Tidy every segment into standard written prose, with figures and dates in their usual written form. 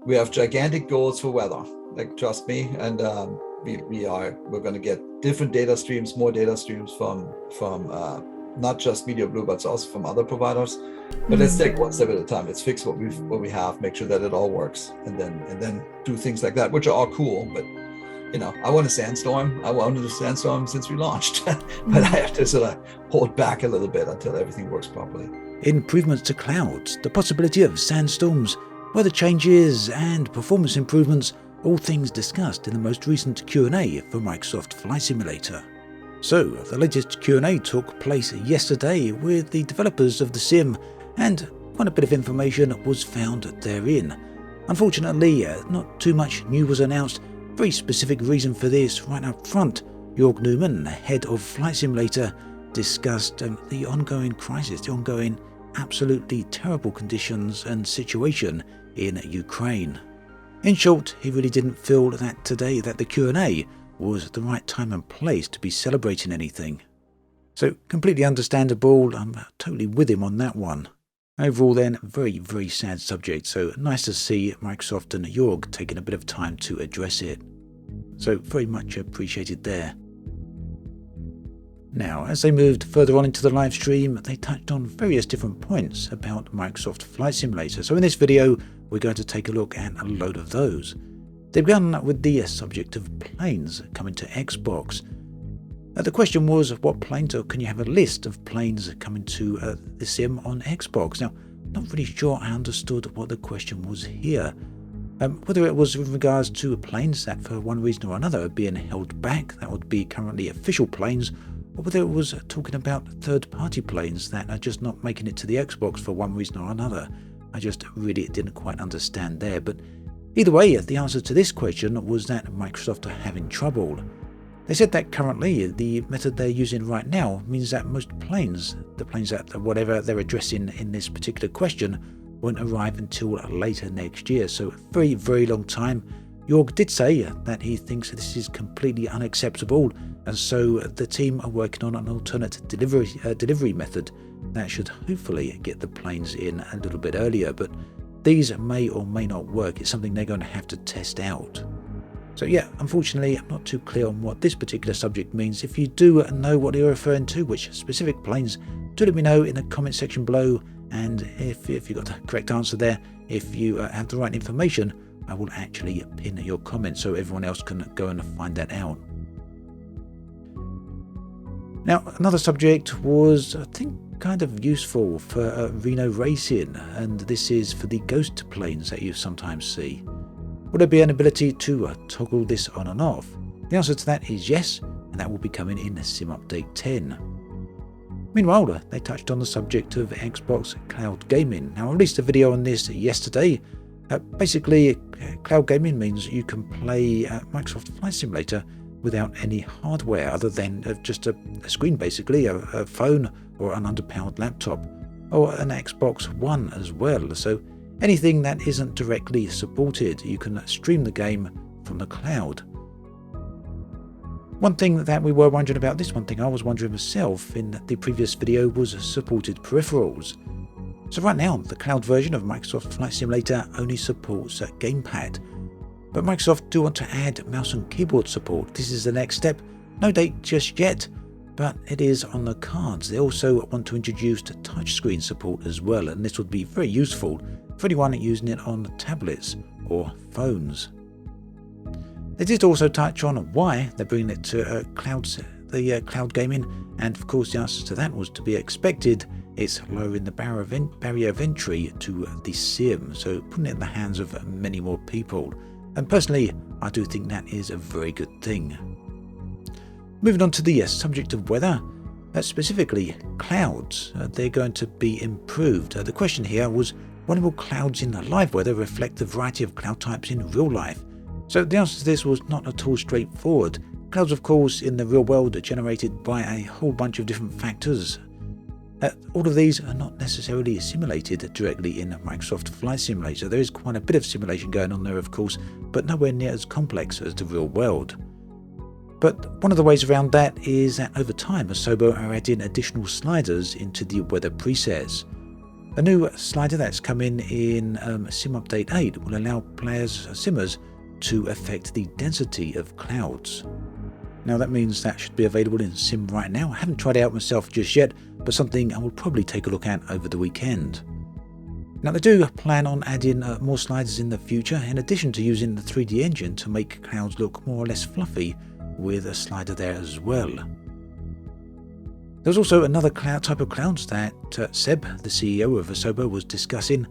we have gigantic goals for weather. Like, trust me, and we're going to get different data streams, more data streams from not just Media Blue, but also from other providers. But let's take one step at a time. Let's fix what we have, make sure that it all works, and then do things like that, which are all cool. But I want a sandstorm. I wanted a sandstorm since we launched, but I have to sort of hold back a little bit until everything works properly. Improvements to clouds, the possibility of sandstorms, weather changes, and performance improvements, all things discussed in the most recent Q&A for Microsoft Flight Simulator. So, the latest Q&A took place yesterday with the developers of the sim, and quite a bit of information was found therein. Unfortunately, not too much new was announced. Very specific reason for this right up front. Jörg Newman, head of Flight Simulator, discussed the ongoing crisis, the ongoing absolutely terrible conditions and situation in Ukraine. In short, he really didn't feel that today that the Q&A was the right time and place to be celebrating anything. So completely understandable, I'm totally with him on that one. Overall then, very, very sad subject, so nice to see Microsoft and Jörg taking a bit of time to address it. So very much appreciated there. Now, as they moved further on into the live stream, they touched on various different points about Microsoft Flight Simulator. So in this video, we're going to take a look at a load of those. They began with the subject of planes coming to Xbox. The question was, what planes, or can you have a list of planes coming to the sim on Xbox? Now, not really sure I understood what the question was here. Whether it was with regards to planes that for one reason or another are being held back, that would be currently official planes, or whether it was talking about third-party planes that are just not making it to the Xbox for one reason or another. I just really didn't quite understand there, but either way, the answer to this question was that Microsoft are having trouble. They said that currently the method they're using right now means that most planes, the planes that whatever they're addressing in this particular question, won't arrive until later next year, so a very, very long time. Jörg did say that he thinks this is completely unacceptable, and so the team are working on an alternate delivery method that should hopefully get the planes in a little bit earlier, but these may or may not work. It's something they're going to have to test out. So yeah, unfortunately, I'm not too clear on what this particular subject means. If you do know what you're referring to, which specific planes, do let me know in the comment section below. And if you got the correct answer there, if you have the right information, I will actually pin your comment so everyone else can go and find that out. Now, another subject was, I think, kind of useful for Reno Racing, and this is for the ghost planes that you sometimes see. Will there be an ability to toggle this on and off? The answer to that is yes, and that will be coming in Sim Update 10. Meanwhile, they touched on the subject of Xbox Cloud Gaming. Now, I released a video on this yesterday. Basically, cloud gaming means you can play Microsoft Flight Simulator without any hardware other than just a screen, basically, a phone or an underpowered laptop, or an Xbox One as well. So anything that isn't directly supported, you can stream the game from the cloud. One thing that we were wondering about, this one thing I was wondering myself in the previous video, was supported peripherals. So right now, the cloud version of Microsoft Flight Simulator only supports a gamepad. But Microsoft do want to add mouse and keyboard support. This is the next step. No date just yet, but it is on the cards. They also want to introduce touchscreen support as well, and this would be very useful for anyone using it on tablets or phones. They did also touch on why they're bringing it to cloud gaming, and of course the answer to that was to be expected. It's lowering the barrier of entry to the sim, so putting it in the hands of many more people. And personally, I do think that is a very good thing. Moving on to the subject of weather, specifically clouds, they're going to be improved. The question here was, when will clouds in live weather reflect the variety of cloud types in real life? So the answer to this was not at all straightforward. Clouds, of course, in the real world are generated by a whole bunch of different factors. All of these are not necessarily simulated directly in Microsoft Flight Simulator. There is quite a bit of simulation going on there, of course, but nowhere near as complex as the real world. But one of the ways around that is that over time, Asobo are adding additional sliders into the weather presets. A new slider that's come in Sim Update 8 will allow simmers to affect the density of clouds. Now that means that should be available in Sim right now. I haven't tried it out myself just yet, but something I will probably take a look at over the weekend. Now they do plan on adding more sliders in the future, in addition to using the 3D engine to make clouds look more or less fluffy with a slider there as well. There's also another type of clouds that Seb, the CEO of Asobo, was discussing.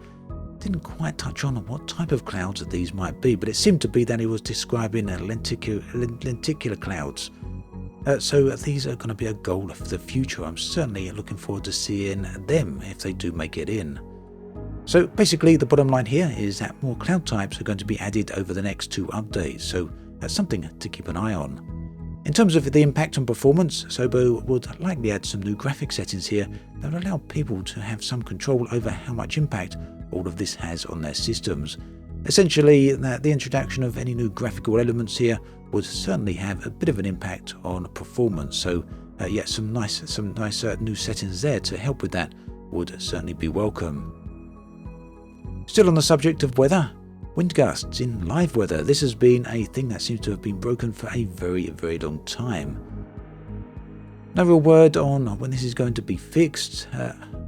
Didn't quite touch on what type of clouds these might be, but it seemed to be that he was describing lenticular clouds. So these are going to be a goal for the future. I'm certainly looking forward to seeing them if they do make it in. So basically the bottom line here is that more cloud types are going to be added over the next 2 updates, so that's something to keep an eye on. In terms of the impact on performance, Asobo would likely add some new graphic settings here that will allow people to have some control over how much impact all of this has on their systems. Essentially, the introduction of any new graphical elements here would certainly have a bit of an impact on performance. So yeah, some nice new settings there to help with that would certainly be welcome. Still on the subject of weather, wind gusts in live weather. This has been a thing that seems to have been broken for a very, very long time. No real word on when this is going to be fixed,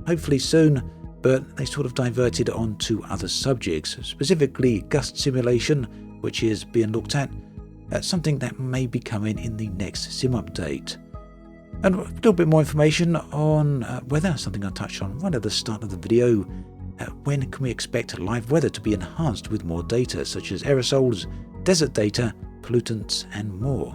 hopefully soon, but they sort of diverted on to other subjects, specifically gust simulation, which is being looked at. Something that may be coming in the next Sim update. And a little bit more information on weather, something I touched on right at the start of the video. When can we expect live weather to be enhanced with more data, such as aerosols, desert data, pollutants, and more?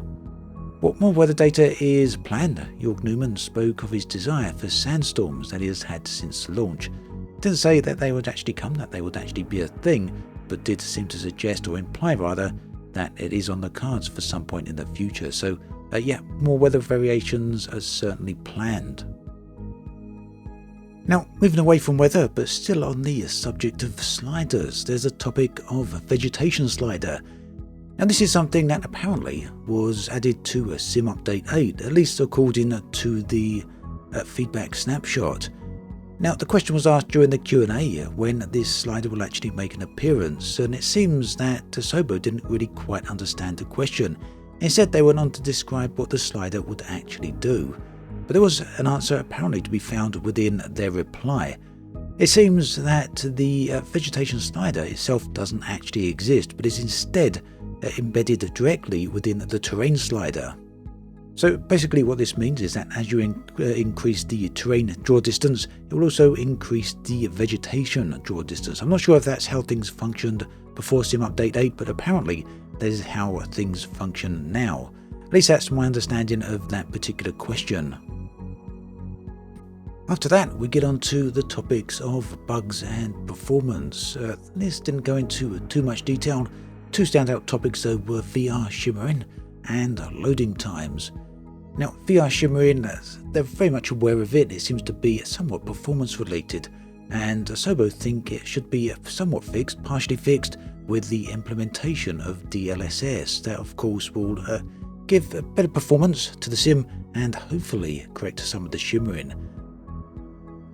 What more weather data is planned? Jörg Newman spoke of his desire for sandstorms that he has had since launch. Didn't say that they would actually come, that they would actually be a thing, but did seem to suggest, or imply rather, that it is on the cards for some point in the future. So yeah, more weather variations are certainly planned. Now, moving away from weather, but still on the subject of sliders, there's a topic of Vegitation Slider. Now this is something that apparently was added to Sim Update 8, at least according to the feedback snapshot. Now the question was asked during the Q&A when this slider will actually make an appearance, and it seems that Asobo didn't really quite understand the question. Instead they went on to describe what the slider would actually do. But there was an answer apparently to be found within their reply. It seems that the Vegitation Slider itself doesn't actually exist, but is instead embedded directly within the Terrain Slider. So basically what this means is that as you increase the terrain draw distance, it will also increase the vegetation draw distance. I'm not sure if that's how things functioned before Sim Update 8, but apparently that is how things function now. At least that's my understanding of that particular question. After that, we get on to the topics of bugs and performance. This didn't go into too much detail. 2 standout topics though were VR shimmering and loading times. Now, VR shimmering, they're very much aware of it. It seems to be somewhat performance related, and Asobo think it should be somewhat fixed, partially fixed, with the implementation of DLSS. That of course will give a better performance to the sim and hopefully correct some of the shimmering.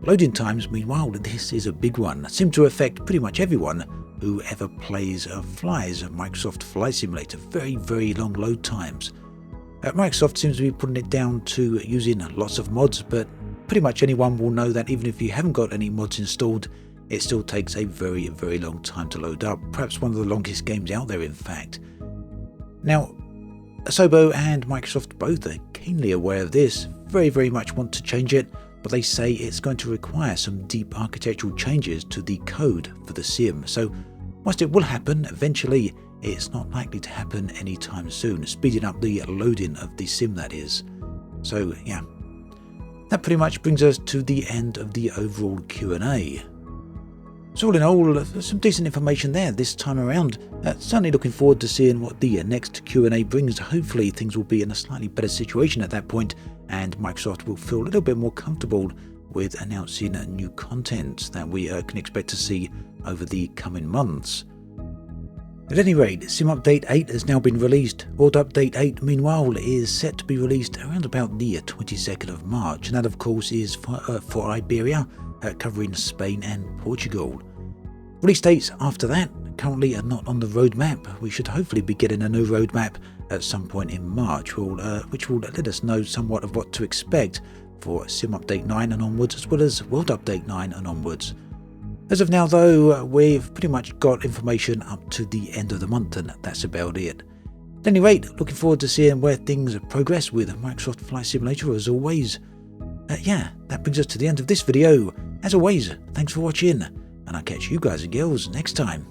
Loading times, meanwhile, this is a big one. It seems to affect pretty much everyone who ever plays flies Microsoft Flight Simulator. Very, very long load times. Microsoft seems to be putting it down to using lots of mods, but pretty much anyone will know that even if you haven't got any mods installed, it still takes a very, very long time to load up. Perhaps one of the longest games out there, in fact. Now, Asobo and Microsoft both are keenly aware of this, very, very much want to change it, but they say it's going to require some deep architectural changes to the code for the sim. So whilst it will happen eventually, it's not likely to happen anytime soon, speeding up the loading of the sim, that is. So yeah, that pretty much brings us to the end of the overall Q&A. So all in all, some decent information there this time around. Certainly looking forward to seeing what the next Q&A brings. Hopefully things will be in a slightly better situation at that point, and Microsoft will feel a little bit more comfortable with announcing new content that we can expect to see over the coming months. At any rate, Sim Update 8 has now been released. World Update 8, meanwhile, is set to be released around about the 22nd of March, and that of course is for Iberia, covering Spain and Portugal. Release dates after that currently are not on the roadmap. We should hopefully be getting a new roadmap at some point in March, which will let us know somewhat of what to expect for Sim Update 9 and onwards, as well as World Update 9 and onwards. As of now though, we've pretty much got information up to the end of the month, and that's about it. At any rate, looking forward to seeing where things progress with Microsoft Flight Simulator as always. Yeah, that brings us to the end of this video. As always, thanks for watching, and I'll catch you guys and girls next time.